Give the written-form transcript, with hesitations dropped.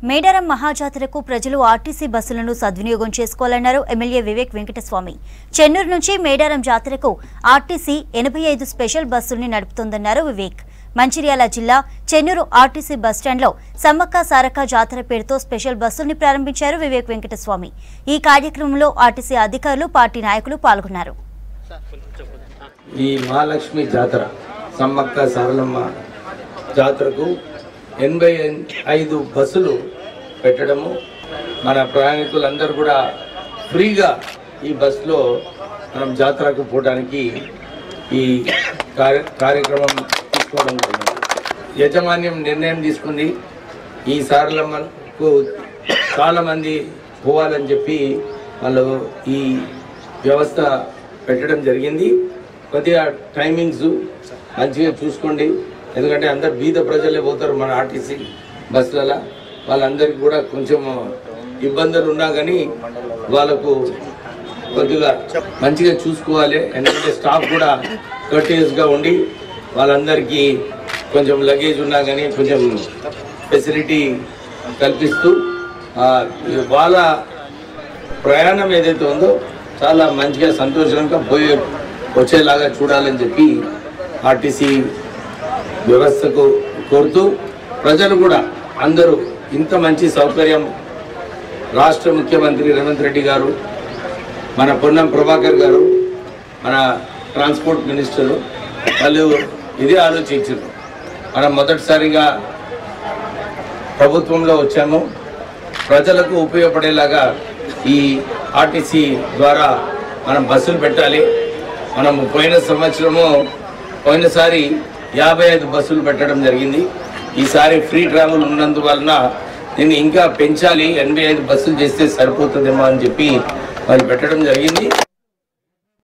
మేడారం మహాజాతరకు ప్రజలు ఆర్టీసీ బస్సులను సద్వినియోగం చేసుకోవాలన్నారు ఎమ్మెల్యే వివేక్ వెంకటస్వామి. చెన్నూరు నుంచి మేడారం జాతరకు ఆర్టీసీ 85 స్పెషల్ బస్సుల్ని నడుపుతోందన్నారు వివేక్. మంచిర్యాల జిల్లా చెన్నూరు ఆర్టీసీ బస్టాండ్లో సమ్మక్క సారక్క జాతర పేరుతో స్పెషల్ బస్సుల్ని ప్రారంభించారు వివేక్ వెంకటస్వామి. ఈ కార్యక్రమంలో ఆర్టీసీ అధికారులు, పార్టీ నాయకులు పాల్గొన్నారు. ఈ మహాలక్ష్మి జాతర సమ్మక్క సారలమ్మ జాతరకు 85 బస్సులు పెట్టడము, మన ప్రయాణికులందరూ కూడా ఫ్రీగా ఈ బస్సులో మనం జాతరకు పోవడానికి ఈ కార్యక్రమం తీసుకోవడం జరిగింది. యాజమాన్యం నిర్ణయం తీసుకుంది. ఈ సారలమ్మకు చాలామంది పోవాలని చెప్పి వాళ్ళు ఈ వ్యవస్థ పెట్టడం జరిగింది. కొద్దిగా టైమింగ్స్ మంచిగా చూసుకోండి, ఎందుకంటే అందరు బీద ప్రజలే పోతారు మన ఆర్టీసీ బస్సులలో. వాళ్ళందరికీ కూడా కొంచెం ఇబ్బందులు ఉన్నా కానీ వాళ్ళకు కొద్దిగా మంచిగా చూసుకోవాలి. ఎందుకంటే స్టాఫ్ కూడా కర్టియస్గా ఉండి వాళ్ళందరికీ కొంచెం లగేజ్ ఉన్నా కానీ కొంచెం ఫెసిలిటీ కల్పిస్తూ వాళ్ళ ప్రయాణం ఏదైతే ఉందో చాలా మంచిగా సంతోషంగా వచ్చేలాగా చూడాలని చెప్పి ఆర్టీసీ వ్యవస్థకు కోరుతూ, ప్రజలు కూడా అందరూ ఇంత మంచి సౌకర్యం రాష్ట్ర ముఖ్యమంత్రి రేవంత్ రెడ్డి గారు, మన పొన్నం ప్రభాకర్ గారు, మన ట్రాన్స్పోర్ట్ మినిస్టరు వాళ్ళు ఇదే ఆలోచించారు. మనం మొదటిసారిగా ప్రభుత్వంలో వచ్చాము, ప్రజలకు ఉపయోగపడేలాగా ఈ ఆర్టీసీ ద్వారా మనం బస్సులు పెట్టాలి. మనం పోయినసారి 55 బస్సులు పెట్టడం జరిగింది. ఈసారి ఫ్రీ ట్రావెల్ ఉన్నందువలన నేను ఇంకా పెంచాలి, 85 బస్సులు చేస్తే సరిపోతుందేమో అని చెప్పి వాళ్ళు పెట్టడం జరిగింది.